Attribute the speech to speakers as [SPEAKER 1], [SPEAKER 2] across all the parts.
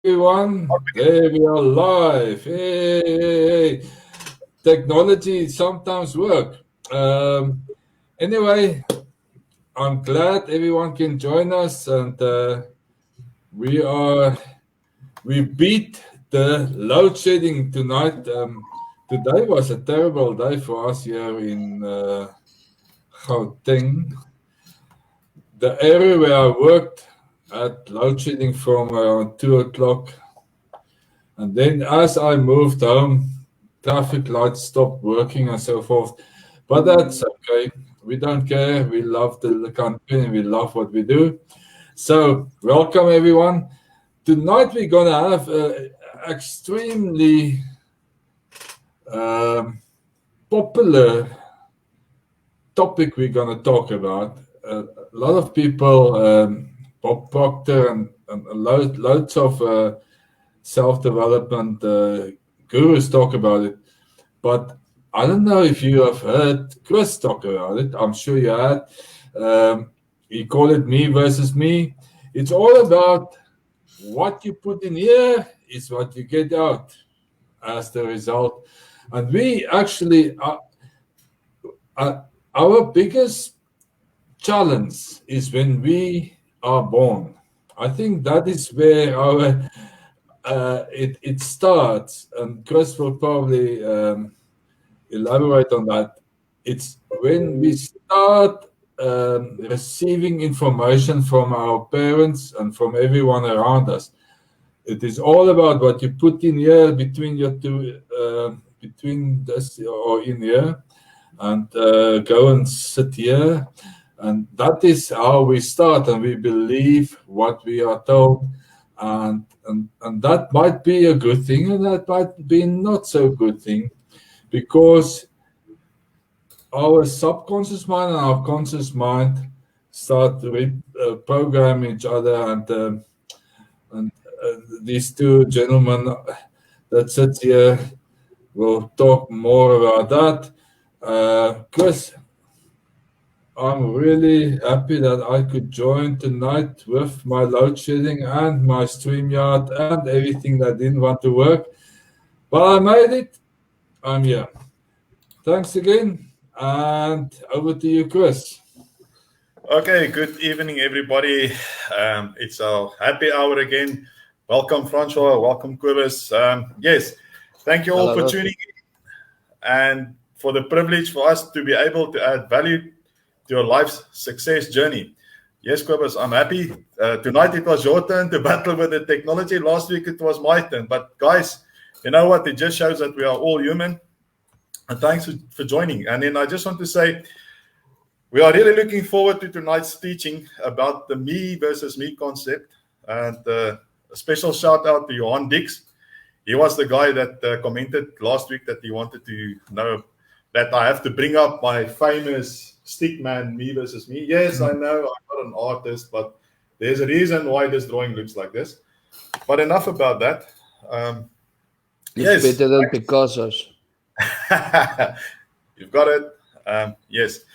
[SPEAKER 1] Everyone, there we are live. Hey. Technology sometimes work. Anyway, I'm glad everyone can join us, and we beat the load shedding tonight. Today was a terrible day for us here in Gauteng. The area where I worked had load shedding from around 2 o'clock. And then as I moved home, traffic lights stopped working and so forth. But that's okay. We don't care. We love the country and we love what we do. So, welcome everyone. Tonight we're going to have an extremely popular topic we're going to talk about. A lot of people, Bob Proctor and loads of self-development gurus talk about it, but I don't know if you have heard Chris talk about it. I'm sure you had. He called it me versus me. It's all about what you put in here is what you get out as the result. And we actually, our biggest challenge is when we are born. I think that is where our it starts, and Chris will probably elaborate on that. It's when we start receiving information from our parents and from everyone around us. It is all about what you put in here between your two, between this or in here, and go and sit here. And that is how we start, and we believe what we are told. And that might be a good thing, and that might be not so good thing, because our subconscious mind and our conscious mind start to program each other. And these two gentlemen that sit here will talk more about that. Chris, I'm really happy that I could join tonight with my load shedding and my StreamYard and everything that didn't want to work. But I made it. I'm here. Thanks again. And over to you, Chris.
[SPEAKER 2] Okay, good evening, everybody. It's our happy hour again. Welcome, Francois. Welcome, Cobus. Yes, thank you all for tuning in and for the privilege for us to be able to add value to your life's success journey. Yes, Cobus, I'm happy. Tonight it was your turn to battle with the technology. Last week it was my turn. But guys, you know what? It just shows that we are all human. And thanks for joining. And then I just want to say, we are really looking forward to tonight's teaching about the me versus me concept. And a special shout out to Johan Dix. He was the guy that commented last week that he wanted to know that I have to bring up my famous stickman, me versus me. Yes, I know I'm not an artist, but there's a reason why this drawing looks like this. But enough about that.
[SPEAKER 3] It's better than Picasso's.
[SPEAKER 2] You've got it. Yes,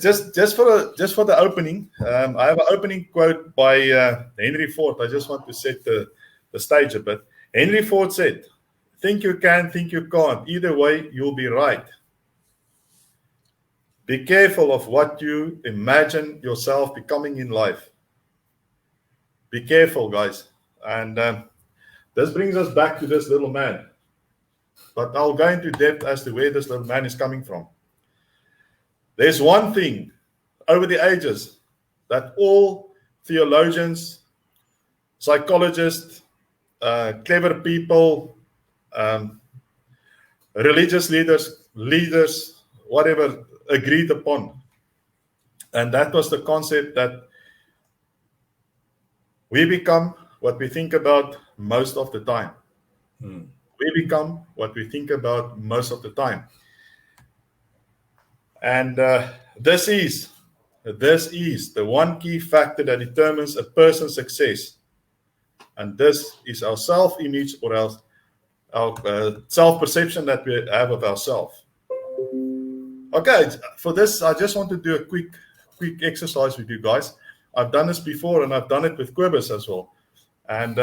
[SPEAKER 2] just for the opening, I have an opening quote by Henry Ford. I just want to set the stage a bit. Henry Ford said, "Think you can, think you can't. Either way, you'll be right. Be careful of what you imagine yourself becoming in life." Be careful, guys. And this brings us back to this little man. But I'll go into depth as to where this little man is coming from. There's one thing over the ages that all theologians, psychologists, clever people, religious leaders, whatever, agreed upon. And that was the concept that we become what we think about most of the time. We become what we think about most of the time. And this is the one key factor that determines a person's success. And this is our self-image, or our self-perception that we have of ourselves. Okay, for this, I just want to do a quick exercise with you guys. I've done this before, and I've done it with Cobus as well. And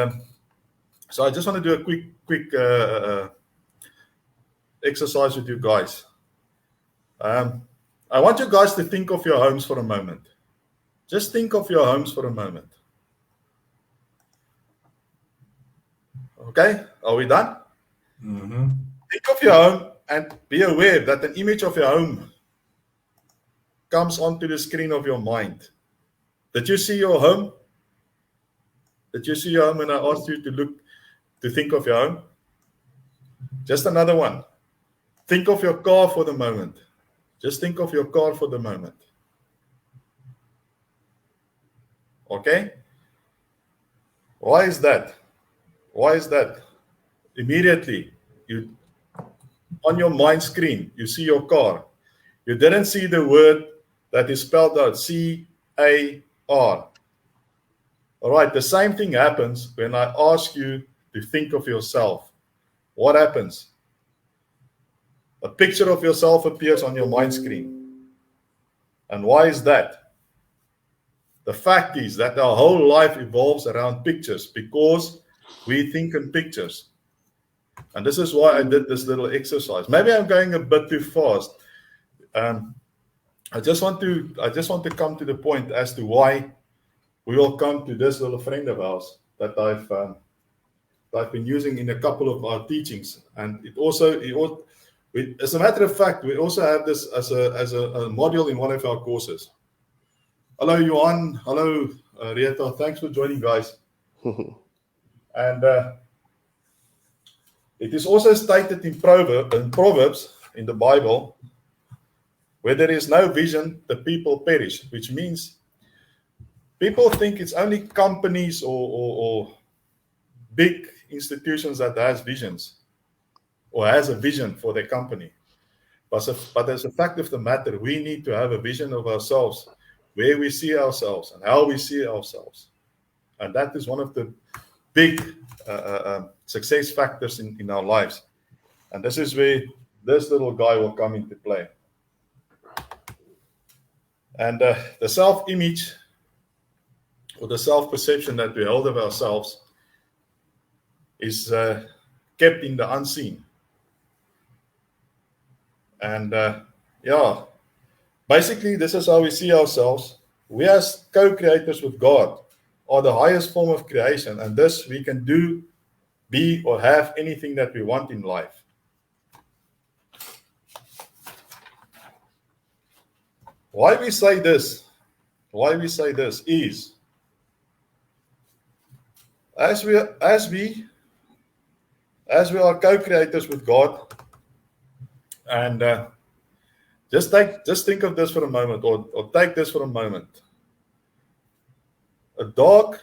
[SPEAKER 2] So I just want to do a quick exercise with you guys. I want you guys to think of your homes for a moment. Just think of your homes for a moment. Okay, are we done?
[SPEAKER 1] Mm-hmm.
[SPEAKER 2] Think of your home and be aware that an image of your home comes onto the screen of your mind. Did you see your home? Did you see your home when I asked you to think of your home? Just another one. Think of your car for the moment. Just think of your car for the moment. Okay? Why is that? Why is that? Immediately, on your mind screen, you see your car. You didn't see the word that is spelled out, C-A-R. All right, the same thing happens when I ask you to think of yourself. What happens? A picture of yourself appears on your mind screen. And why is that? The fact is that our whole life evolves around pictures because we think in pictures. And this is why I did this little exercise. Maybe I'm going a bit too fast. I just want to come to the point as to why we will come to this little friend of ours that I've been using in a couple of our teachings. And as a matter of fact, we also have this as a module in one of our courses. Hello, Johan. Hello, Rieta. Thanks for joining, guys. And it is also stated in Proverbs in the Bible, where there is no vision, the people perish, which means people think it's only companies or big institutions that has visions or has a vision for their company. But as a fact of the matter, we need to have a vision of ourselves, where we see ourselves and how we see ourselves. And that is one of the big success factors in our lives. And this is where this little guy will come into play. And the self-image or the self-perception that we hold of ourselves is kept in the unseen. And basically this is how we see ourselves. We as co-creators with God are the highest form of creation, and thus we can do, be, or have anything that we want in life. Why we say this is, as we are co-creators with God, and just think of this for a moment, or take this for a moment. A dog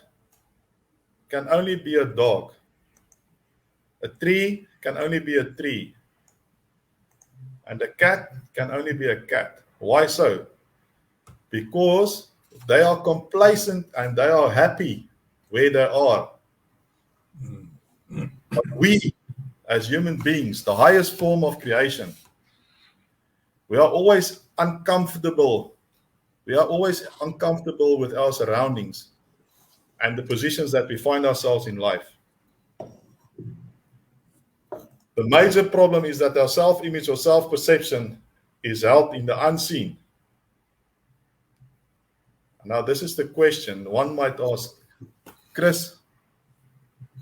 [SPEAKER 2] can only be a dog. A tree can only be a tree. And a cat can only be a cat. Why so? Because they are complacent and they are happy where they are. But we, as human beings, the highest form of creation, we are always uncomfortable. We are always uncomfortable with our surroundings and the positions that we find ourselves in life. The major problem is that our self-image or self-perception is held in the unseen. Now, this is the question one might ask, Chris,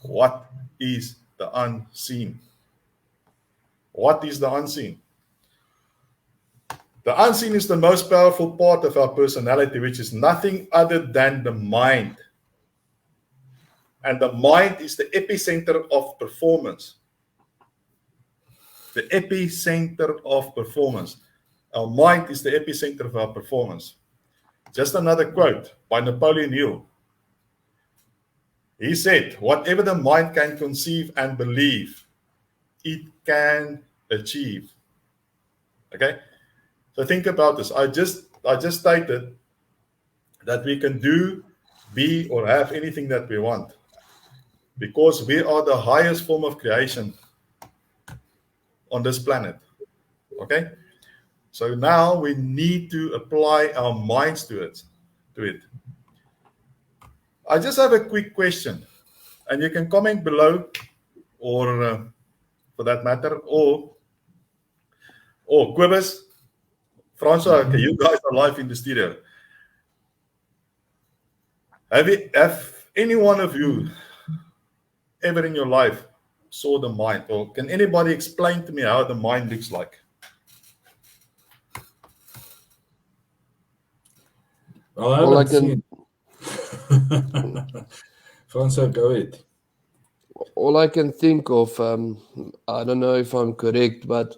[SPEAKER 2] what is the unseen? What is the unseen? The unseen is the most powerful part of our personality, which is nothing other than the mind. And the mind is the epicenter of performance. The epicenter of performance. Our mind is the epicenter of our performance. Just another quote by Napoleon Hill. He said, whatever the mind can conceive and believe, it can achieve. Okay? So think about this. I just stated that we can do, be, or have anything that we want, because we are the highest form of creation on this planet. Okay? So now we need to apply our minds to it. I just have a quick question, and you can comment below or for that matter, or Quibus, Francois, okay, you guys are live in the studio. Have any one of you ever in your life saw the mind, or can anybody explain to me how the mind looks like?
[SPEAKER 1] Well, I haven't seen. Francois, go ahead.
[SPEAKER 3] All I can think of, I don't know if I'm correct, but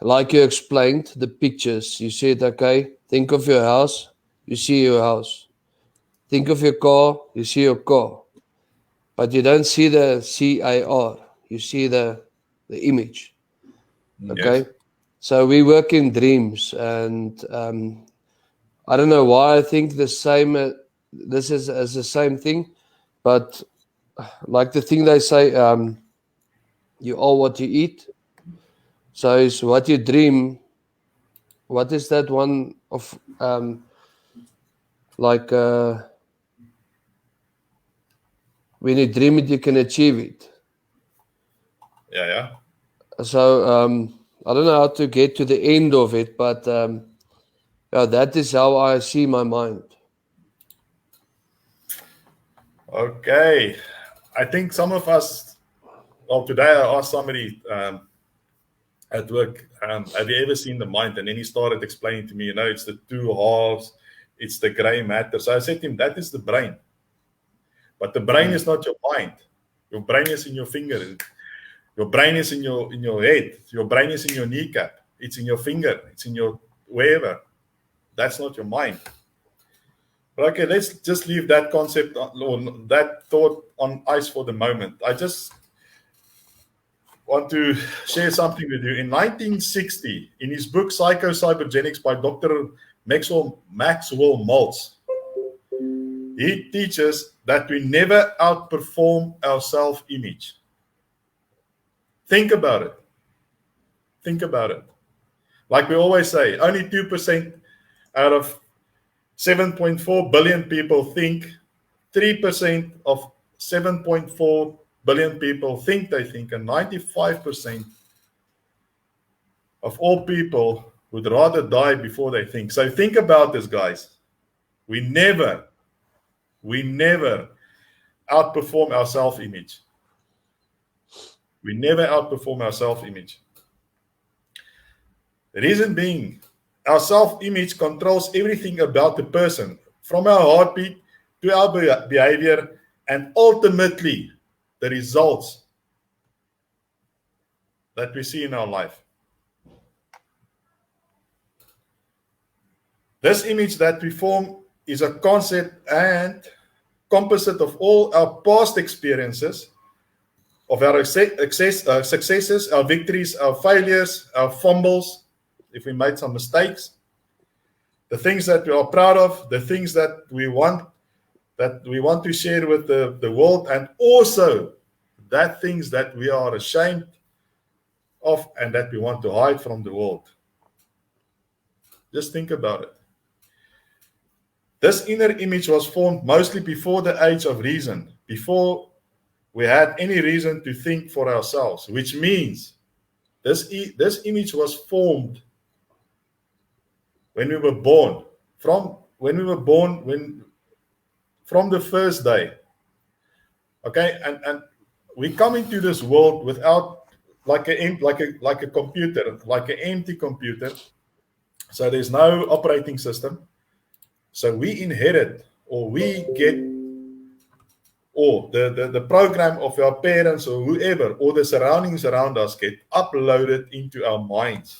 [SPEAKER 3] like you explained, the pictures, you said, okay, think of your house, you see your house. Think of your car, you see your car. But you don't see the CAR, you see the image. Okay?
[SPEAKER 2] Yes.
[SPEAKER 3] So we work in dreams, and I don't know why I think the same, this is as the same thing, but like the thing they say, you are what you eat. So it's what you dream. What is that one of like when you dream it, you can achieve it.
[SPEAKER 2] Yeah.
[SPEAKER 3] So I don't know how to get to the end of it, but yeah, that is how I see my mind.
[SPEAKER 2] Okay. I think some of us, well, today I asked somebody at work, have you ever seen the mind? And then he started explaining to me, it's the two halves, it's the gray matter. So I said to him, that is the brain. But the brain is not your mind. Your brain is in your finger. Your brain is in your head. Your brain is in your kneecap. It's in your finger. It's in your wherever. That's not your mind. But okay, let's just leave that concept or that thought on ice for the moment. I just want to share something with you. In 1960, in his book Psycho-Cybernetics by Dr. Maxwell Maltz, he teaches that we never outperform our self-image. Think about it. Think about it. Like we always say, only 2% out of 7.4 billion people think, 3% of 7.4 billion people think they think, and 95% of all people would rather die before they think. So think about this, guys. We never outperform our self-image. We never outperform our self-image. The reason being, our self-image controls everything about the person, from our heartbeat to our behavior, and ultimately the results that we see in our life. This image that we form is a concept and composite of all our past experiences, of our successes, our victories, our failures, our fumbles, if we made some mistakes, the things that we are proud of, the things that we want to share with the world, and also that things that we are ashamed of and that we want to hide from the world. Just think about it. This inner image was formed mostly before the age of reason, before we had any reason to think for ourselves, which means this image was formed when we were born, from the first day. Okay, and we come into this world without like a computer, like an empty computer. So there's no operating system. So we inherit, or we get, or the program of our parents or whoever, or the surroundings around us get uploaded into our minds.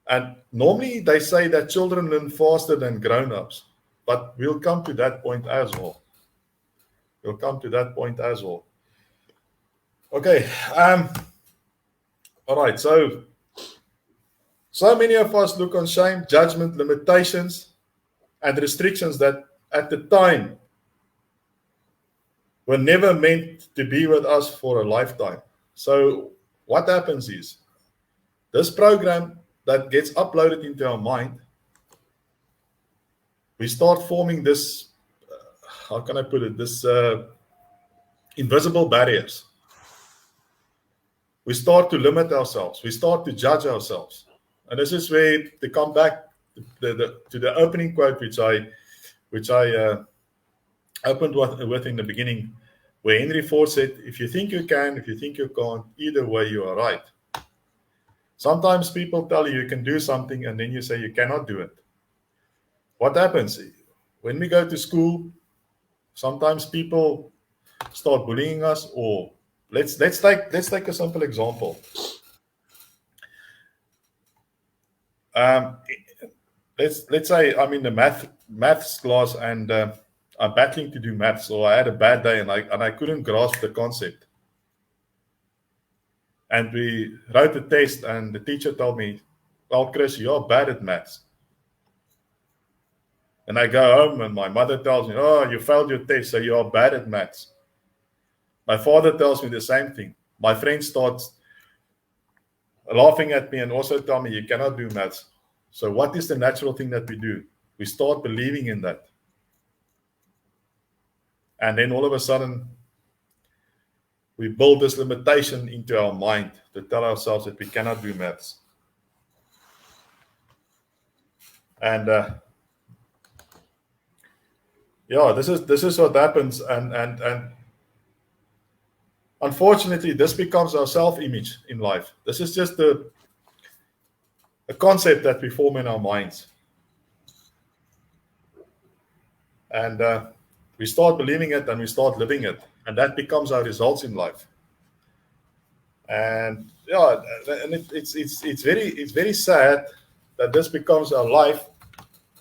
[SPEAKER 2] And normally they say that children learn faster than grown-ups, but we'll come to that point as well. Okay. All right. So many of us look on shame, judgment, limitations, and restrictions that at the time were never meant to be with us for a lifetime. So what happens is, this program that gets uploaded into our mind, we start forming this how can I put it? This invisible barriers. We start to limit ourselves. We start to judge ourselves. And this is where to come back to the opening quote, which I opened with in the beginning, where Henry Ford said, if you think you can, if you think you can't, either way you are right. Sometimes people tell you can do something and then you say you cannot do it. What happens? When we go to school, sometimes people start bullying us, or let's take a simple example. Let's say I'm in the maths class and I'm battling to do maths, or I had a bad day and I couldn't grasp the concept. And we wrote a test and the teacher told me, well, Chris, you're bad at maths. And I go home and my mother tells me, oh, you failed your test, so you are bad at maths. My father tells me the same thing. My friend starts laughing at me and also tell me you cannot do maths. So what is the natural thing that we do? We start believing in that. And then all of a sudden, we build this limitation into our mind to tell ourselves that we cannot do maths. And this is what happens. And unfortunately, this becomes our self-image in life. This is just a concept that we form in our minds. And we start believing it and we start living it. And that becomes our results in life. And it's very sad that this becomes our life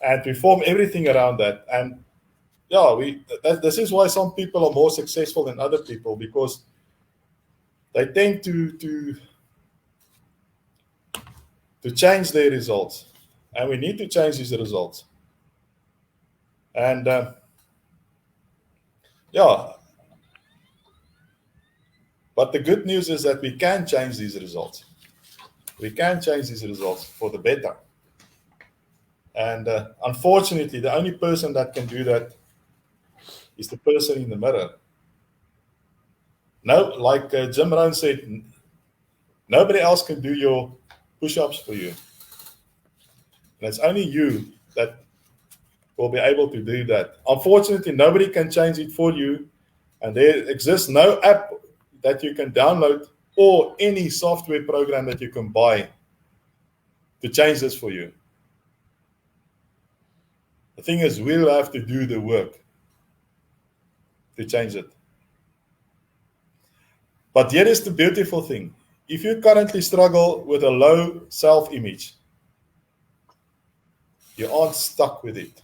[SPEAKER 2] and we form everything around that. And this is why some people are more successful than other people, because they tend to change their results, and we need to change these results. And but the good news is that we can change these results. We can change these results for the better. And unfortunately, the only person that can do that is the person in the mirror. No, like Jim Rohn said, nobody else can do your push-ups for you. And it's only you that will be able to do that. Unfortunately, nobody can change it for you. And there exists no app that you can download or any software program that you can buy to change this for you. The thing is, we'll have to do the work to change it. But here is the beautiful thing. If you currently struggle with a low self-image, you aren't stuck with it.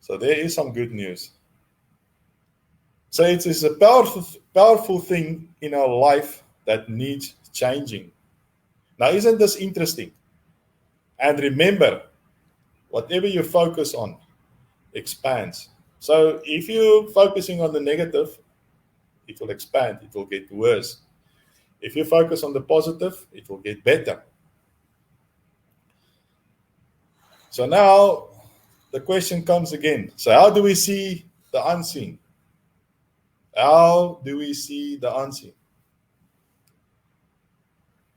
[SPEAKER 2] So there is some good news. So it is a powerful thing in our life that needs changing. Now, isn't this interesting? And remember, whatever you focus on expands. So if you're focusing on the negative, it will expand, it will get worse. If you focus on the positive, it will get better. So now the question comes again. So how do we see the unseen? How do we see the unseen?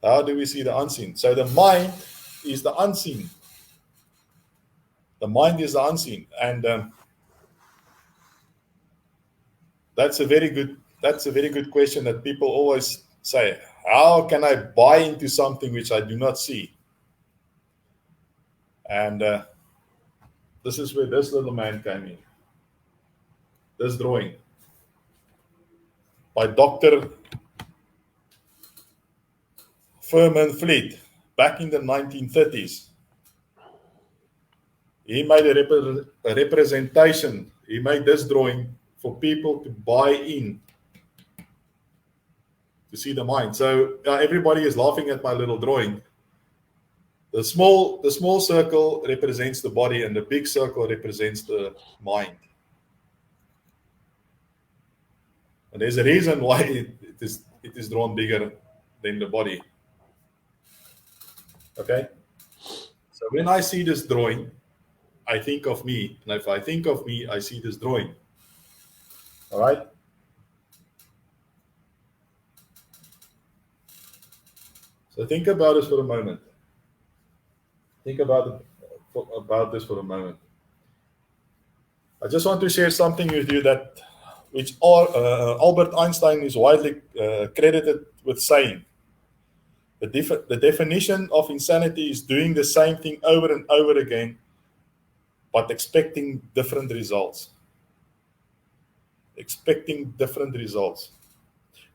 [SPEAKER 2] How do we see the unseen? So the mind is the unseen. The mind is the unseen. And that's a very good question that people always say. How can I buy into something which I do not see? And this is where this little man came in. This drawing by Dr. Furman Fleet back in the 1930s. He made a representation. He made this drawing for people to buy in, to see the mind. So everybody is laughing at my little drawing. The small circle represents the body, and the big circle represents the mind. And there's a reason why it is drawn bigger than the body. Okay? So when I see this drawing, I think of me. And if I think of me, I see this drawing. All right? So think about this for a moment. Think about this for a moment. I just want to share something with you that which Albert Einstein is widely credited with saying. The definition of insanity is doing the same thing over and over again, but expecting different results. Expecting different results.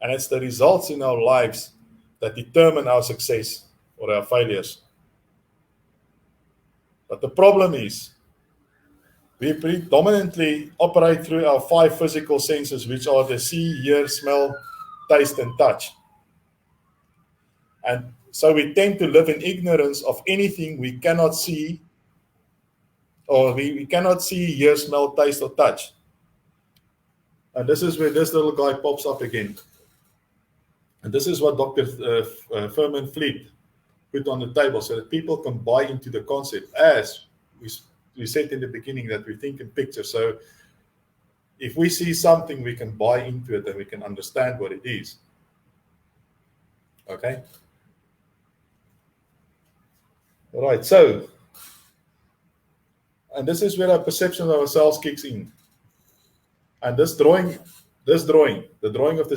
[SPEAKER 2] And it's the results in our lives that determine our success or our failures. But the problem is, we predominantly operate through our 5 physical senses, which are the see, hear, smell, taste, and touch. And so we tend to live in ignorance of anything we cannot see, or we cannot see, hear, smell, taste, or touch. And this is where this little guy pops up again. And this is what Dr. Furman Fleet put on the table so that people can buy into the concept, as we said in the beginning that we think in pictures. So if we see something, we can buy into it and we can understand what it is. Okay? All right, so, and this is where our perception of ourselves kicks in. And the drawing of the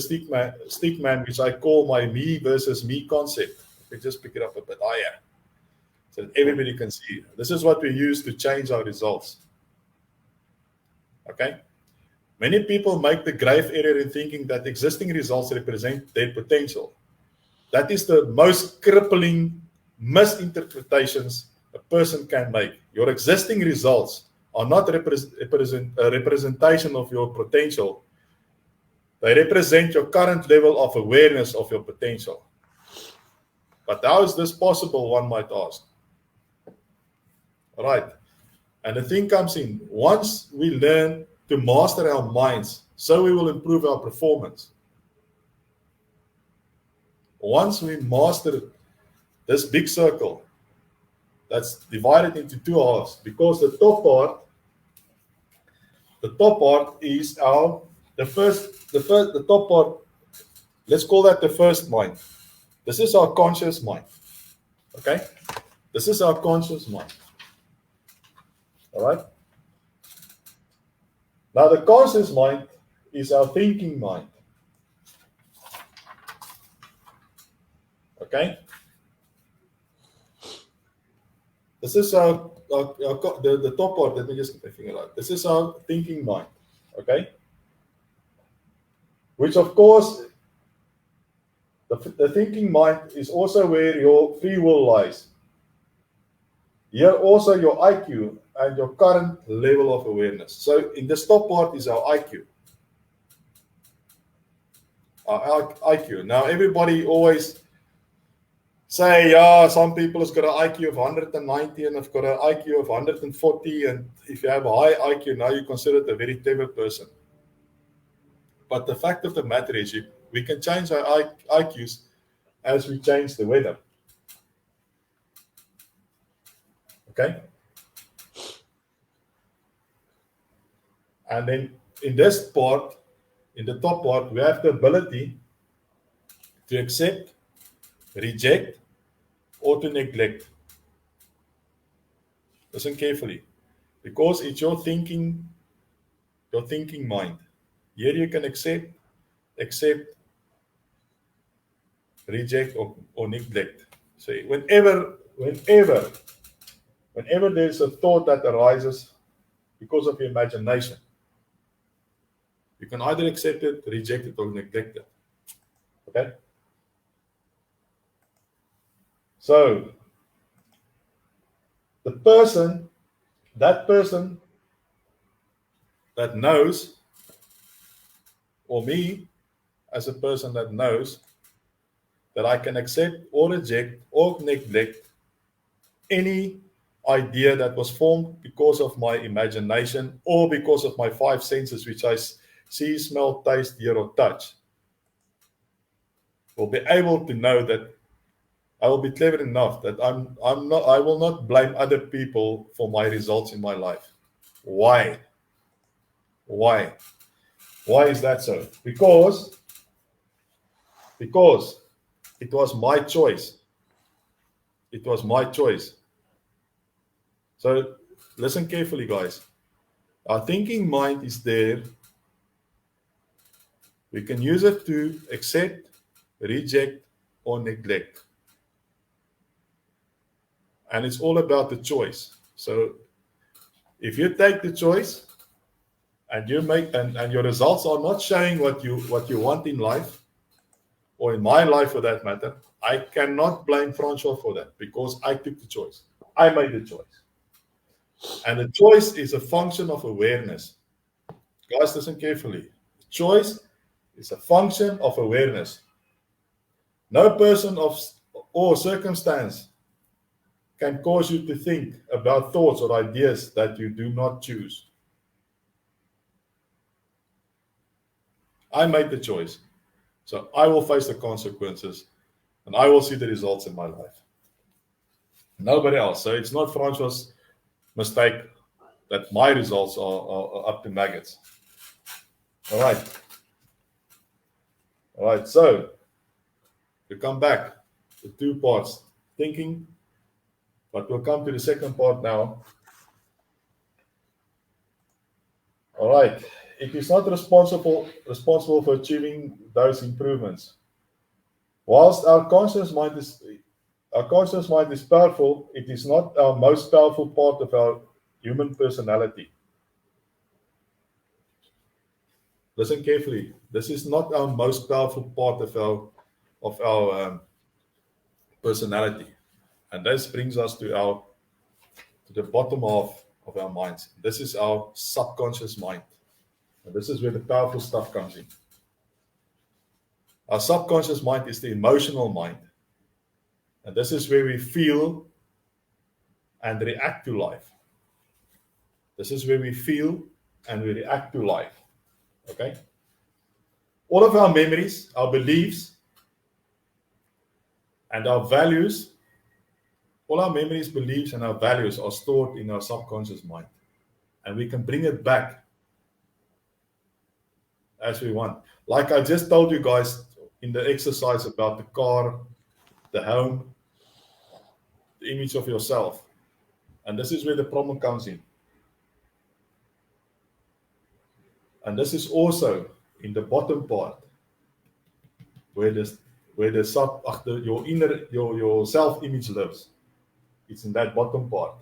[SPEAKER 2] stick man, which I call my me versus me concept. Let me just pick it up a bit higher so that everybody can see. This is what we use to change our results. Okay? Many people make the grave error in thinking that existing results represent their potential. That is the most crippling misinterpretations a person can make. Your existing results are not a representation of your potential. They represent your current level of awareness of your potential. But how is this possible, one might ask? All right. And the thing comes in, once we learn to master our minds, so we will improve our performance. Once we master this big circle that's divided into 2 halves, because the top part is the top part, let's call that the first mind. This is our conscious mind. Okay? This is our conscious mind. All right? Now, the conscious mind is our thinking mind. Okay? This is the top part. Let me just get my finger out. This is our thinking mind. Okay? Which, of course, the thinking mind is also where your free will lies. Here also your IQ and your current level of awareness. So in this top part is our IQ. Our IQ. Now everybody always say, yeah, some people has got an IQ of 190 and have got an IQ of 140, and if you have a high IQ, now you're considered a very clever person. But the fact of the matter is, we can change our IQs as we change the weather. Okay? And then in this part, in the top part, we have the ability to accept, reject, or to neglect. Listen carefully, because it's your thinking mind. Here you can accept, reject, or neglect. So whenever there's a thought that arises because of your imagination, you can either accept it, reject it, or neglect it. Okay? So, that person that knows, or me as a person that knows that I can accept or reject or neglect any idea that was formed because of my imagination or because of my 5 senses, which I see, smell, taste, hear, or touch, will be able to know that I will be clever enough that I will not blame other people for my results in my life. Why? Why? Why is that so? Because it was my choice. It was my choice. So listen carefully, guys. Our thinking mind is there. We can use it to accept, reject, or neglect. And it's all about the choice. So if you take the choice and you make and your results are not showing what you want in life, or in my life for that matter, I cannot blame Francois for that because I took the choice. I made the choice. And the choice is a function of awareness. Guys, listen carefully. Choice is a function of awareness. No person or circumstance can cause you to think about thoughts or ideas that you do not choose. I made the choice. So I will face the consequences and I will see the results in my life. Nobody else. So it's not Francois' mistake that my results are up to maggots. All right. So we come back to two parts, thinking, but we'll come to the second part now. All right. It is not responsible for achieving those improvements. Whilst our conscious mind is powerful, it is not our most powerful part of our human personality. Listen carefully. This is not our most powerful part of our personality, and this brings us to the bottom of our minds. This is our subconscious mind, and this is where the powerful stuff comes in. Our subconscious mind is the emotional mind, and this is where we feel and react to life. This is where we feel and we react to life. Okay? All of our memories, our beliefs, and our values, all our memories, beliefs, and our values are stored in our subconscious mind. And we can bring it back as we want. Like I just told you guys in the exercise about the car, the home, the image of yourself. And this is where the problem comes in. And this is also in the bottom part where your self-image lives. It's in that bottom part.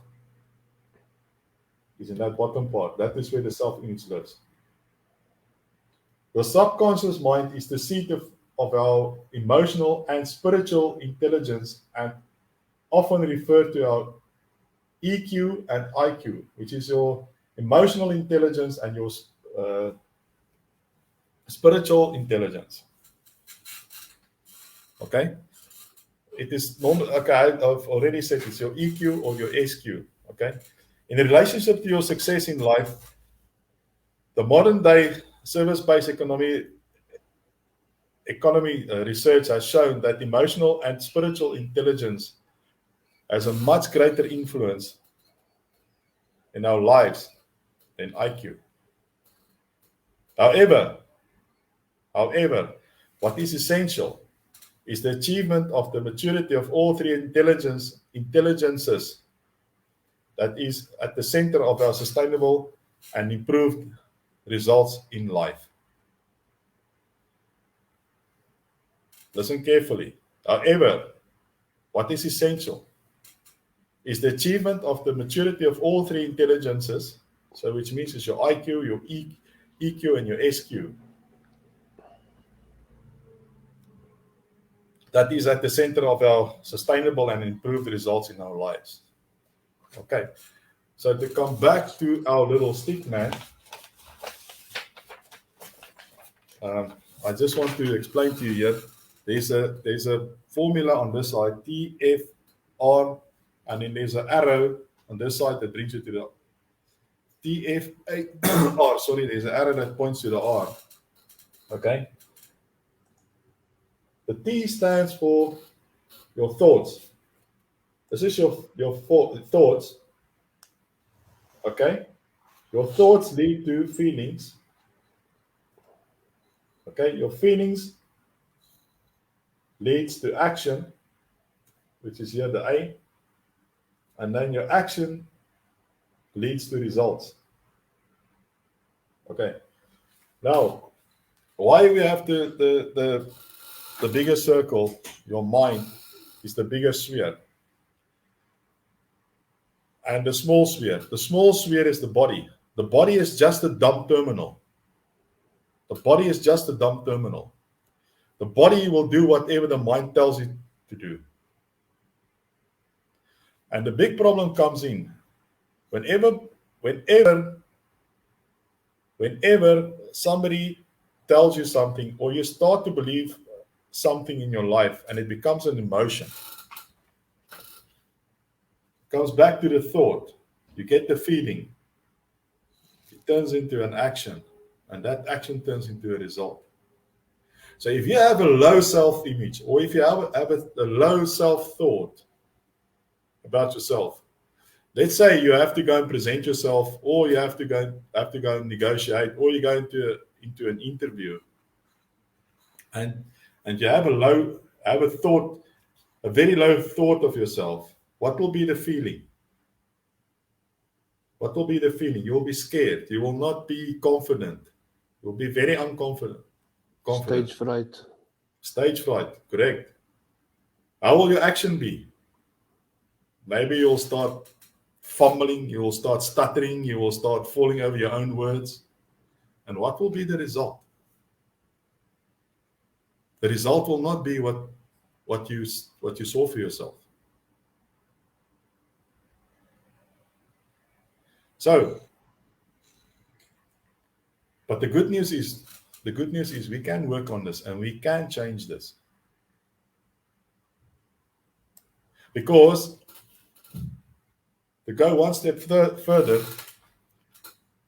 [SPEAKER 2] That is where the self-image lives. The subconscious mind is the seat of our emotional and spiritual intelligence, and often referred to our EQ and IQ, which is your emotional intelligence and your spiritual intelligence. Okay? It is normal. Okay, I've already said it's your EQ or your SQ. Okay? In relationship to your success in life, the modern day service-based economy research has shown that emotional and spiritual intelligence has a much greater influence in our lives than IQ. However, what is essential is the achievement of the maturity of all three intelligences that is at the center of our sustainable and improved results in life. Listen carefully. However, what is essential is the achievement of the maturity of all three intelligences, so which means it's your IQ, your EQ, and your SQ, that is at the center of our sustainable and improved results in our lives. Okay, so to come back to our little stick man, I just want to explain to you here. There's a formula on this side, TFR, and then there's an arrow on this side that brings you to the TFR. Sorry, there's an arrow that points to the R. Okay. The T stands for your thoughts. This is your thoughts. Okay? Your thoughts lead to feelings. Okay? Your feelings leads to action, which is here the A. And then your action leads to results. Okay. Now, why we have the bigger circle, your mind, is the bigger sphere. And the small sphere. The small sphere is the body. The body is just a dumb terminal. The body is just a dumb terminal. The body will do whatever the mind tells it to do. And the big problem comes in whenever somebody tells you something, or you start to believe something in your life and it becomes an emotion. It comes back to the thought. You get the feeling. It turns into an action, and that action turns into a result. So if you have a low self-image, or if you have a low self-thought about yourself, let's say you have to go and present yourself, or you have to go and negotiate, or you go into an interview, and you have a very low thought of yourself. What will be the feeling? What will be the feeling? You will be scared. You will not be confident. You will be very unconfident.
[SPEAKER 3] Stage fright.
[SPEAKER 2] Stage fright, correct. How will your action be? Maybe you'll start fumbling, you will start stuttering, you will start falling over your own words. And what will be the result? The result will not be what you saw for yourself. So, but the good news is we can work on this and we can change this. Because to go one step further,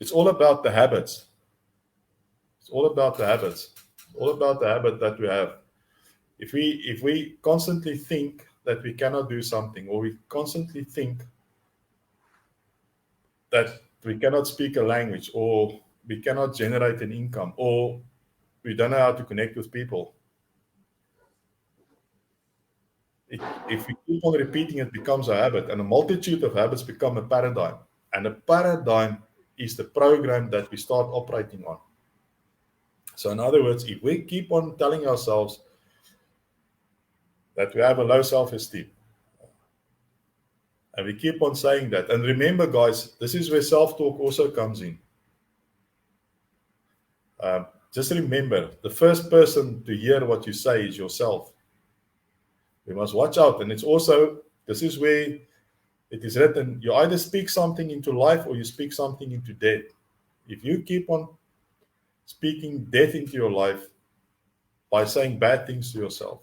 [SPEAKER 2] it's all about the habits. It's all about the habits. It's all about the habit that we have. If we constantly think that we cannot do something, or we constantly think that we cannot speak a language, or we cannot generate an income, or we don't know how to connect with people, if we keep on repeating, it becomes a habit, and a multitude of habits become a paradigm. And a paradigm is the program that we start operating on. So in other words, if we keep on telling ourselves that we have a low self-esteem, and we keep on saying that, and remember guys, this is where self-talk also comes in. Just remember, the first person to hear what you say is yourself. We must watch out. And it's also, this is where it is written, you either speak something into life or you speak something into death. If you keep on speaking death into your life by saying bad things to yourself,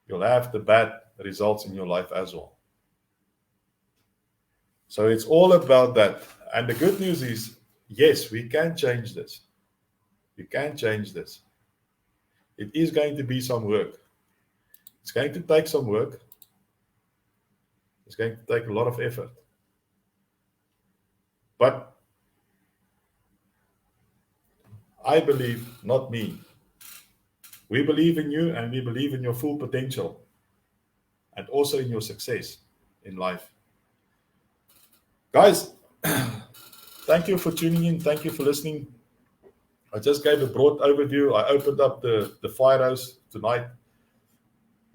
[SPEAKER 2] you'll have the bad results in your life as well. So it's all about that. And the good news is, yes, we can change this. You can change this. It is going to be some work. It's going to take some work. It's going to take a lot of effort. But I believe, not me. We believe in you, and we believe in your full potential, and also in your success in life. Guys, thank you for tuning in. Thank you for listening. I just gave a broad overview. I opened up the firehouse tonight.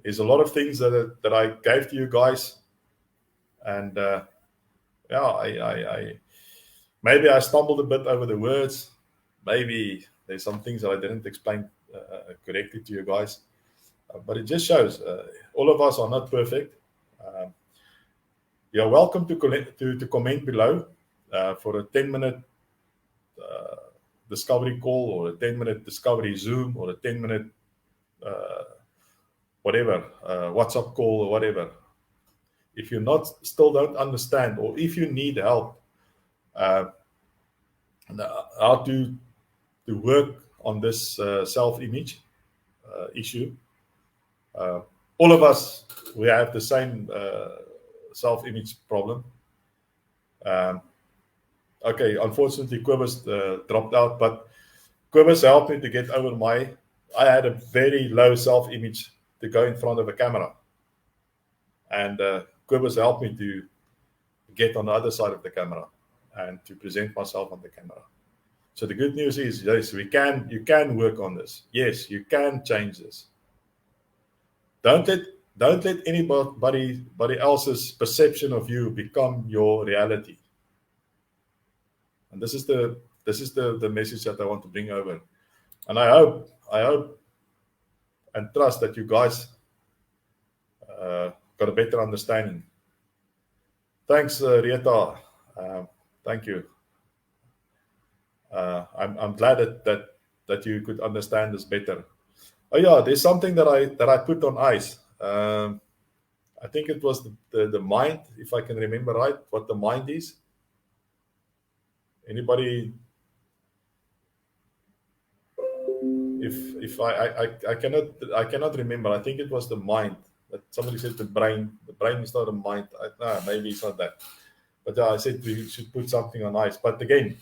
[SPEAKER 2] There's a lot of things that I gave to you guys. And I maybe I stumbled a bit over the words. Maybe there's some things that I didn't explain correctly to you guys. But it just shows all of us are not perfect. You're welcome to comment below for a 10-minute discovery call, or a 10-minute discovery Zoom, or a 10-minute whatever, WhatsApp call or whatever. If you still don't understand, or if you need help how to work on this self-image issue, all of us, we have the same self-image problem. Okay, unfortunately, Kobus dropped out, but Kobus helped me to get over I had a very low self-image to go in front of a camera. And Kobus helped me to get on the other side of the camera and to present myself on the camera. So the good news is, yes, you can work on this. Yes, you can change this. Don't let anybody else's perception of you become your reality. And this is the message that I want to bring over. And I hope and trust that you guys got a better understanding. Thanks, Rieta. Thank you. I'm glad that you could understand this better. Oh yeah, there's something that I put on ice. I think it was the mind, if I can remember right, what the mind is. Anybody? If I cannot remember. I think it was the mind. But somebody said the brain. The brain is not a mind. Maybe it's not that. But I said we should put something on ice. But again,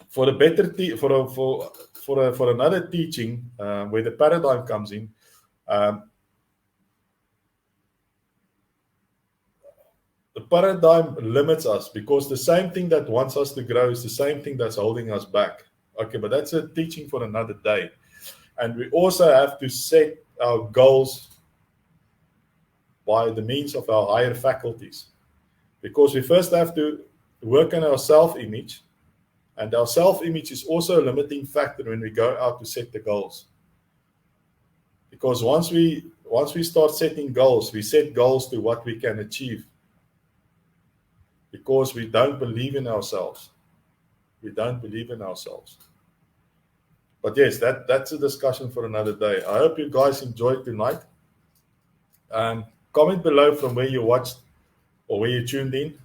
[SPEAKER 2] for a better for another teaching where the paradigm comes in. The paradigm limits us because the same thing that wants us to grow is the same thing that's holding us back. Okay, but that's a teaching for another day. And we also have to set our goals by the means of our higher faculties. Because we first have to work on our self-image. And our self-image is also a limiting factor when we go out to set the goals. Because once we start setting goals, we set goals to what we can achieve. Because we don't believe in ourselves. We don't believe in ourselves. But yes, that's a discussion for another day. I hope you guys enjoyed tonight. Comment below from where you watched or where you tuned in.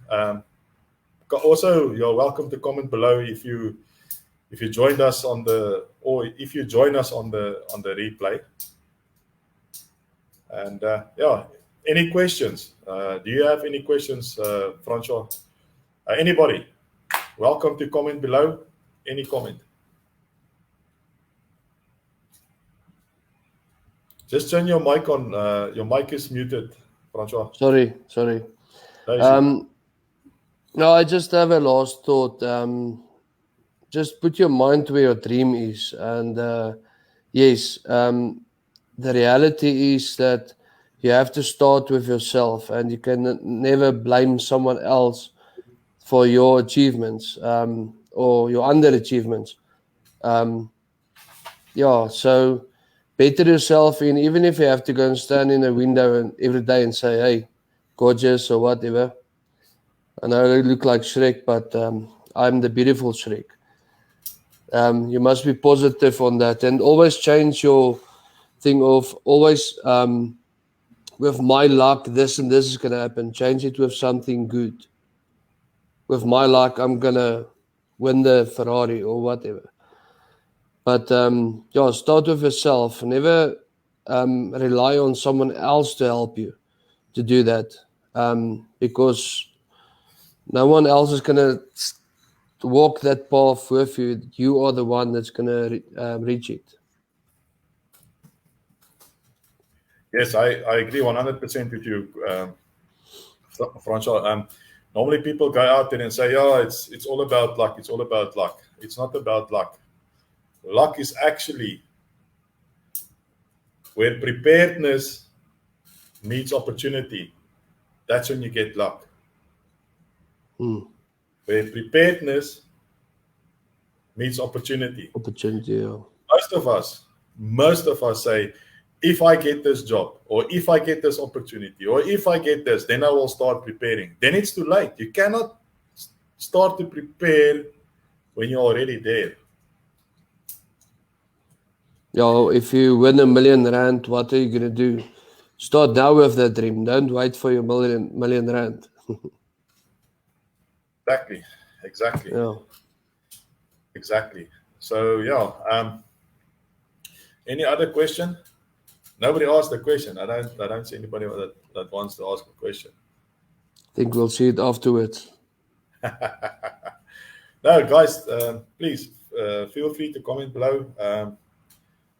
[SPEAKER 2] Also, you're welcome to comment below if you joined us on if you join us on the replay. And any questions? Do you have any questions, Francois? Anybody? Welcome to comment below. Any comment? Just turn your mic on. Your mic is muted, Francois.
[SPEAKER 3] Sorry. No, I just have a last thought. Just put your mind where your dream is. And yes, the reality is that you have to start with yourself, and you can never blame someone else for your achievements or your underachievements. So better yourself in, even if you have to go and stand in a window every day and say, hey, gorgeous or whatever. I know I look like Shrek, but I'm the beautiful Shrek. You must be positive on that, and always change your thing of always with my luck, this and this is going to happen. Change it with something good. With my luck, I'm going to win the Ferrari or whatever. But start with yourself. Never rely on someone else to help you to do that, because no one else is going to walk that path with you. You are the one that's going to reach it.
[SPEAKER 2] Yes, I agree 100% with you, Francois. Normally people go out there and say, "Oh, it's all about luck. It's all about luck." It's not about luck. Luck is actually where preparedness meets opportunity. That's when you get luck. Where preparedness meets opportunity.
[SPEAKER 3] Yeah.
[SPEAKER 2] Most of us say, if I get this job, or if I get this opportunity, or if I get this, then I will start preparing. Then it's too late. You cannot start to prepare when you're already there.
[SPEAKER 3] If you win R1 million, what are you going to do? Start now with that dream. Don't wait for your million rand.
[SPEAKER 2] Exactly.
[SPEAKER 3] Yeah.
[SPEAKER 2] Exactly. So any other question? Nobody asked the question. I don't see anybody that wants to ask a question.
[SPEAKER 3] I think we'll see it afterwards.
[SPEAKER 2] No, guys, please feel free to comment below.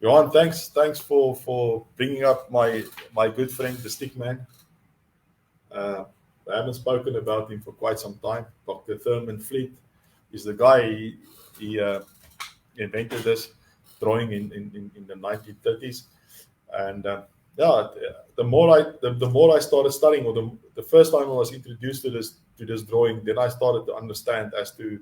[SPEAKER 2] Johan, thanks for bringing up my good friend, the Stickman. I haven't spoken about him for quite some time. Dr. Thurman Fleet is the guy. He invented this drawing in the 1930s, and the more I started studying, or the first time I was introduced to this drawing, then I started to understand as to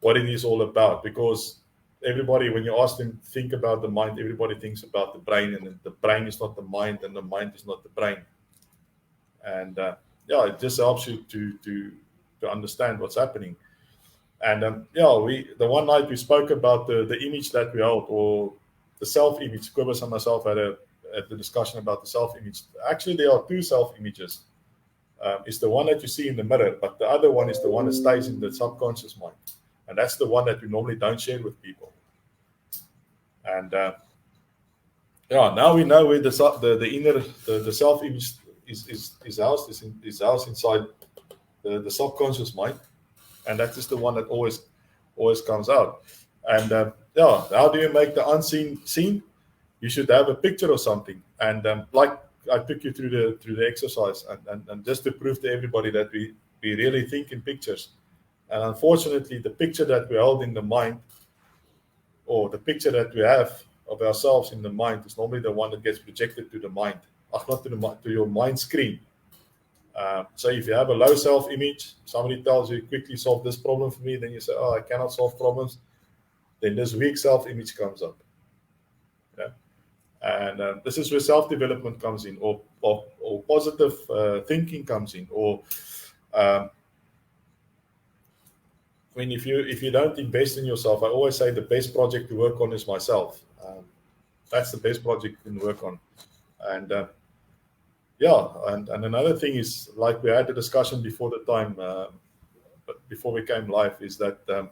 [SPEAKER 2] what it is all about. Because everybody, when you ask them think about the mind, everybody thinks about the brain, and the brain is not the mind, and the mind is not the brain. And it just helps you to understand what's happening. And the one night we spoke about the image that we held, or the self-image. Kobus and myself had the discussion about the self-image. Actually, there are two self-images. It's the one that you see in the mirror, but the other one is the one that stays in the subconscious mind, and that's the one that we normally don't share with people. And now we know where the inner the self-image is housed inside the subconscious mind, and that is the one that always comes out. And how do you make the unseen seen? You should have a picture or something. And like I took you through the exercise, and just to prove to everybody that we really think in pictures. And unfortunately, the picture that we hold in the mind, or the picture that we have of ourselves in the mind, is normally the one that gets projected to the mind, not to your mind screen. So if you have a low self-image, somebody tells you, quickly solve this problem for me, then you say, oh, I cannot solve problems. Then this weak self-image comes up. Yeah? And this is where self-development comes in, or positive thinking comes in, or if you don't invest in yourself. I always say the best project to work on is myself. That's the best project you can work on. And and another thing is, like we had a discussion before the time, but before we came live, is that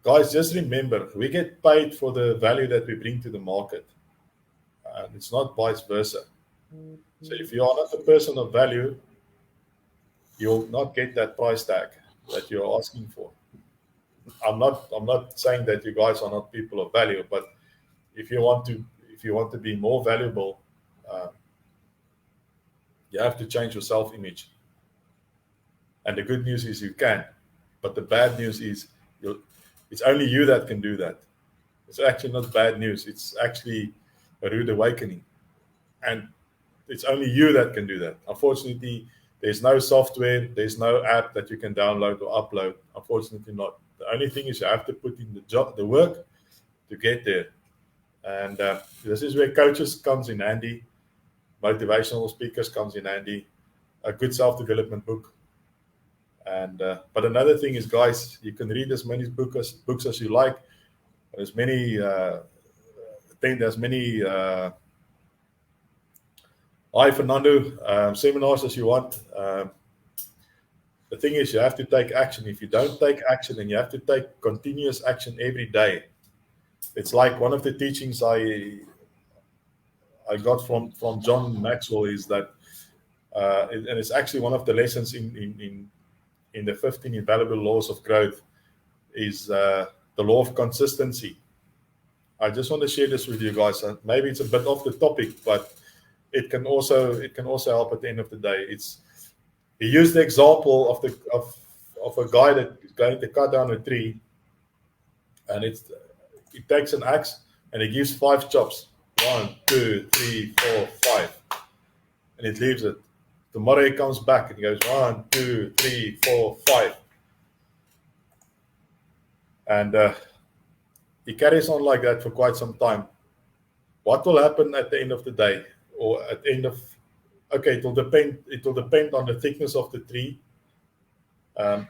[SPEAKER 2] guys, just remember, we get paid for the value that we bring to the market, and it's not vice versa. So if you are not a person of value, you'll not get that price tag that you're asking for. I'm not saying that you guys are not people of value, but if you want to be more valuable, you have to change your self-image. And the good news is you can, but the bad news is it's only you that can do that. It's actually not bad news. It's actually a rude awakening, and it's only you that can do that. Unfortunately, there's no software, there's no app that you can download or upload. Unfortunately not. The only thing is you have to put in the work to get there. And this is where coaches comes in handy, motivational speakers comes in handy, a good self-development book. And but another thing is, guys, you can read as many books as you like. There's many Hi, Fernando. Seminars as you want. The thing is, you have to take action. If you don't take action, and you have to take continuous action every day. It's like one of the teachings I got from John Maxwell is that, and it's actually one of the lessons in the 15 invaluable laws of growth, is the law of consistency. I just want to share this with you guys. Maybe it's a bit off the topic, but it can also help at the end of the day. He used the example of a guy that is going to cut down a tree, and he takes an axe and he gives 5 chops. 1, 2, 3, 4, 5, and it leaves it. Tomorrow he comes back and he goes 1, 2, 3, 4, 5, and he carries on like that for quite some time. What will happen at the end of the day, or at the end of it will depend on the thickness of the tree.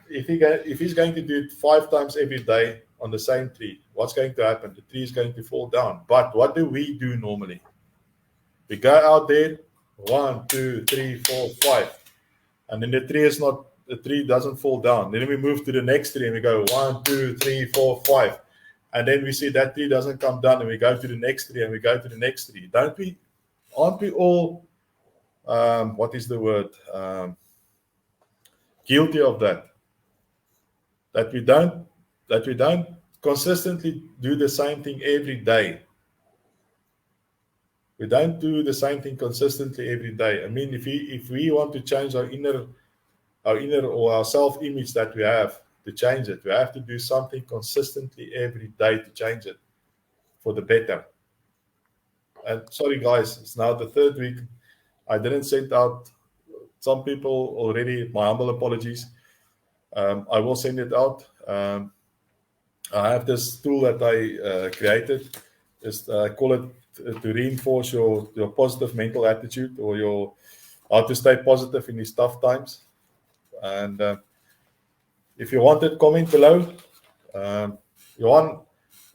[SPEAKER 2] If he's going to do it 5 times every day on the same tree, what's going to happen? The tree is going to fall down. But what do we do normally? We go out there, 1, 2, 3, 4, 5, and then the tree doesn't fall down. Then we move to the next tree and we go 1, 2, 3, 4, 5. and then we see that tree doesn't come down, and we go to the next tree, and we go to the next tree. Aren't we all, what is the word, guilty of that? That we don't consistently do the same thing every day. We don't do the same thing consistently every day. I mean, if we want to change our inner or our self-image that we have, to change it, we have to do something consistently every day to change it for the better. And sorry guys, it's now the third week. I didn't send out some people already. My humble apologies. I will send it out. I have this tool that I created. I call it to reinforce your positive mental attitude, or how to stay positive in these tough times. And if you want it, comment below. Johan,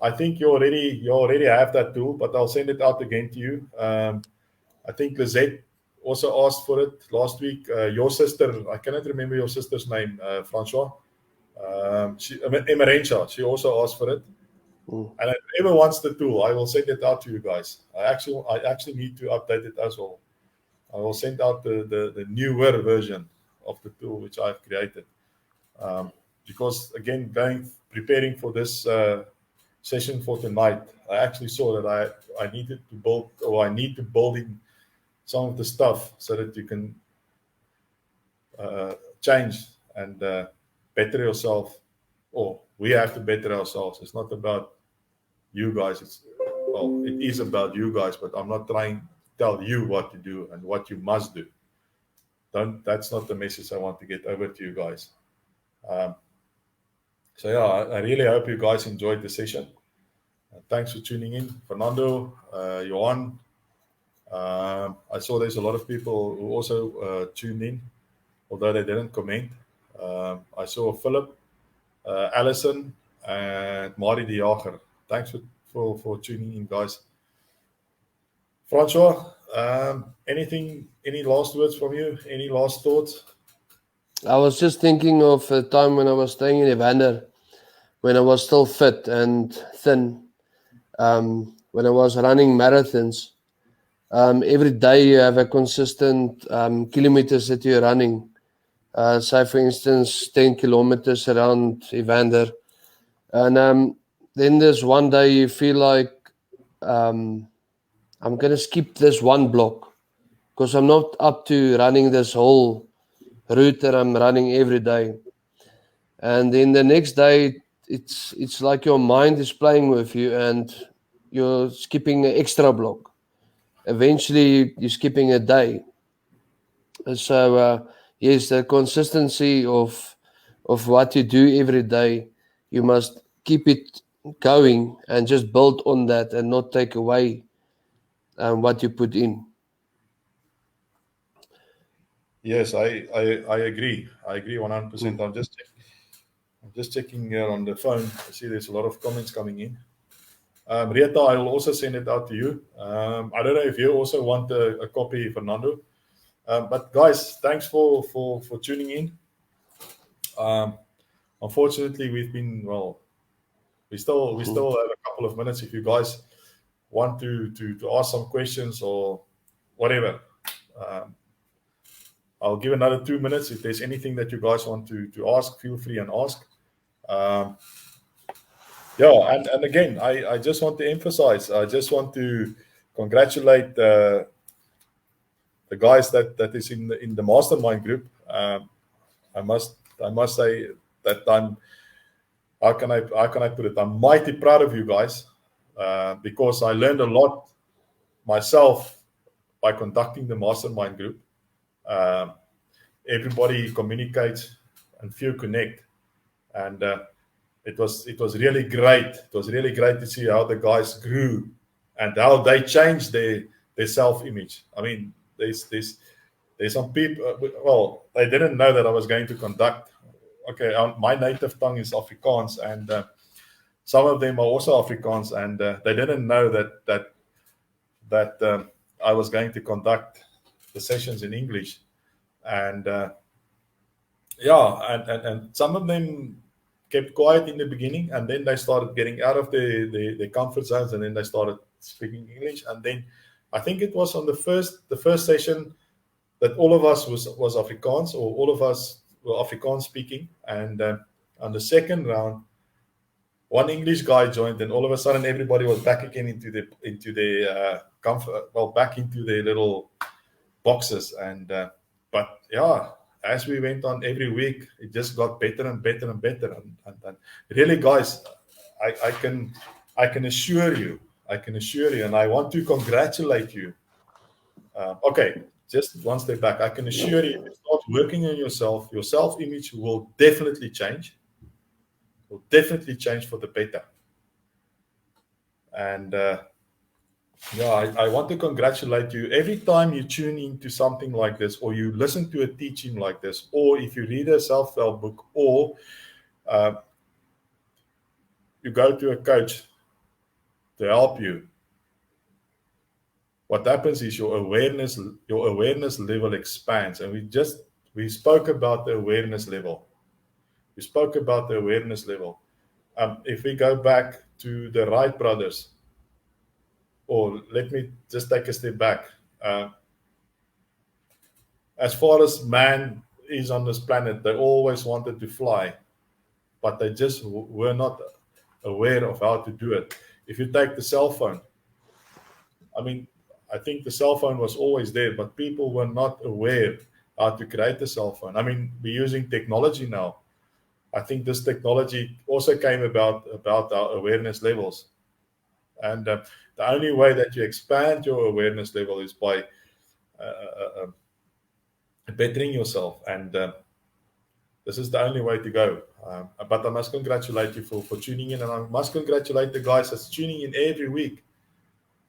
[SPEAKER 2] I think you already have that tool, but I'll send it out again to you. I think Lizette also asked for it last week. Your sister, I cannot remember your sister's name, Francois. Emerentia, she also asked for it. And if whoever wants the tool, I will send it out to you guys. I actually need to update it as well. I will send out the newer version of the tool which I've created. Because again, preparing for this session for tonight, I actually saw that I need to build in some of the stuff so that you can change and better yourself, or we have to better ourselves. It's not about you guys. It is about you guys, but I'm not trying to tell you what to do and what you must do. That's not the message I want to get over to you guys. So yeah, I really hope you guys enjoyed the session. Thanks for tuning in. Fernando, Johan. I saw there's a lot of people who also tuned in, although they didn't comment. I saw Philip, Alison, and Mari de Jager. Thanks for tuning in, guys. Francois, any last words from you? Any last thoughts?
[SPEAKER 3] I was just thinking of a time when I was staying in Evander, when I was still fit and thin, when I was running marathons. Every day you have a consistent kilometers that you're running. Say, for instance, 10 kilometers around Evander. And then there's one day you feel like I'm going to skip this one block because I'm not up to running this whole route that I'm running every day. And then the next day, it's like your mind is playing with you and you're skipping an extra block. Eventually, you're skipping a day. So, yes, the consistency of what you do every day, you must keep it going and just build on that and not take away what you put in.
[SPEAKER 2] Yes, I agree. I agree 100%. I'm just checking here on the phone. I see there's a lot of comments coming in. Rita, I will also send it out to you. I don't know if you also want a copy, Fernando. But guys, thanks for tuning in. Unfortunately, we still have a couple of minutes. If you guys want to ask some questions or whatever, I'll give another 2 minutes. If there's anything that you guys want to ask, feel free and ask. And again, I just want to emphasize, I just want to congratulate the guys that is in the mastermind group. I must say that I'm, how can I put it? I'm mighty proud of you guys because I learned a lot myself by conducting the mastermind group. Everybody communicates and few connect, and it was really great. It was really great to see how the guys grew and how they changed their self-image. I mean, there's some people. Well, they didn't know that I was going to conduct. Okay, my native tongue is Afrikaans, and some of them are also Afrikaans, and they didn't know that I was going to conduct the sessions in English. And and some of them kept quiet in the beginning, and then they started getting out of their comfort zones, and then they started speaking English. And then I think it was on the first session that all of us was Afrikaans, or all of us were Afrikaans speaking. And on the second round, one English guy joined, and all of a sudden everybody was back again into the comfort, well, back into their little boxes. And but yeah, as we went on every week, it just got better and better and better. And really, guys, I can assure you, and I want to congratulate you. Okay, just one step back. I can assure you, if you start working on yourself, your self-image will definitely change. Will definitely change for the better. And yeah, I want to congratulate you. Every time you tune into something like this, or you listen to a teaching like this, or if you read a self-help book, or you go to a coach to help you, what happens is your awareness level expands. And we spoke about the awareness level. If we go back to the Wright brothers, or let me just take a step back. As far as man is on this planet, they always wanted to fly, but they just were not aware of how to do it. If you take the cell phone, I mean, I think the cell phone was always there, but people were not aware how to create the cell phone. I mean, we're using technology now. I think this technology also came about our awareness levels. And the only way that you expand your awareness level is by bettering yourself. And this is the only way to go. But I must congratulate you for tuning in, and I must congratulate the guys that's tuning in every week.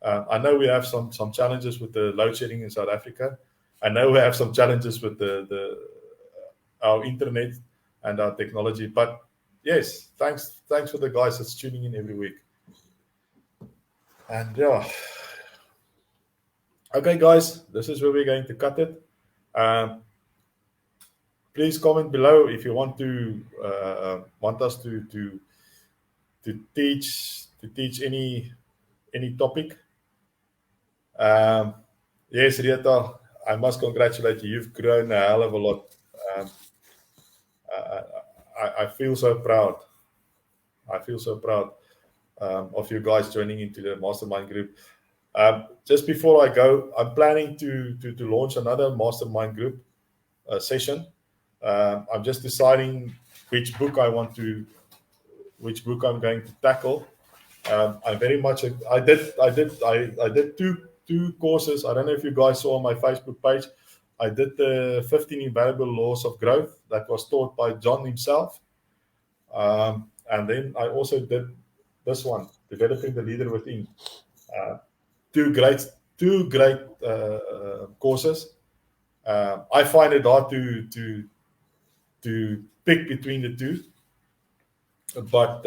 [SPEAKER 2] I know we have some challenges with the load shedding in South Africa. I know we have some challenges with our internet and our technology. But yes, thanks for the guys that's tuning in every week. And yeah, okay, guys, this is where we're going to cut it. Please comment below if you want us to teach any topic. Yes, Rita, I must congratulate you. You've grown a hell of a lot. I feel so proud. Of you guys joining into the mastermind group. Just before I go, I'm planning to launch another mastermind group session. I'm just deciding which book I'm going to tackle. I did two courses. I don't know if you guys saw on my Facebook page. I did the 15 Invaluable Laws of Growth that was taught by John himself. And then I also did this one, Developing the Leader Within. Two great courses. I find it hard to pick between the two, but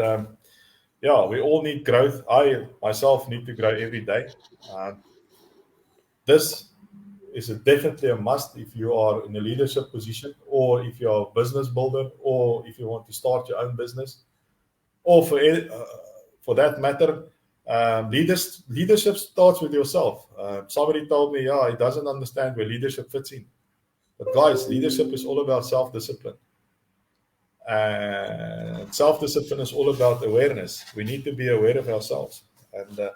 [SPEAKER 2] yeah, we all need growth. I myself need to grow every day. This is definitely a must if you are in a leadership position, or if you're a business builder, or if you want to start your own business, or for that matter, leadership starts with yourself. Somebody told me, he doesn't understand where leadership fits in. But guys, leadership is all about self-discipline. And self-discipline is all about awareness. We need to be aware of ourselves. And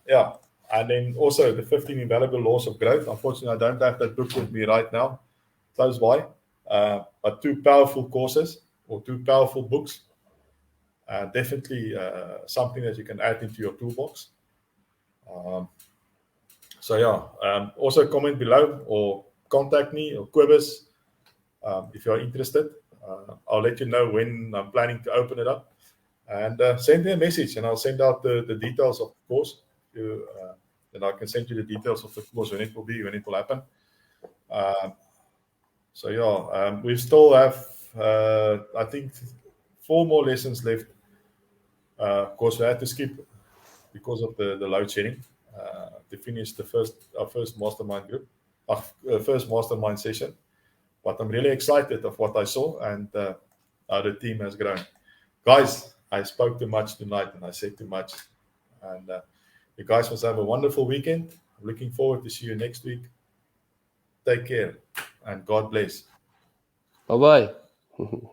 [SPEAKER 2] yeah, and then also the 15 Invaluable Laws of Growth. Unfortunately, I don't have that book with me right now, close by. But two powerful courses, or two powerful books. Definitely something that you can add into your toolbox. So yeah, also comment below or contact me or Quibus if you're interested. I'll let you know when I'm planning to open it up, and send me a message, and I'll send out the details of the course. Then I can send you the details of the course, when it will happen. So yeah, we still have I think 4 more lessons left. Of course, we had to skip because of the load shedding to finish our first mastermind group, our first mastermind session. But I'm really excited of what I saw, and how the team has grown. Guys, I spoke too much tonight and I said too much. And you guys must have a wonderful weekend. I'm looking forward to see you next week. Take care and God bless.
[SPEAKER 3] Bye-bye.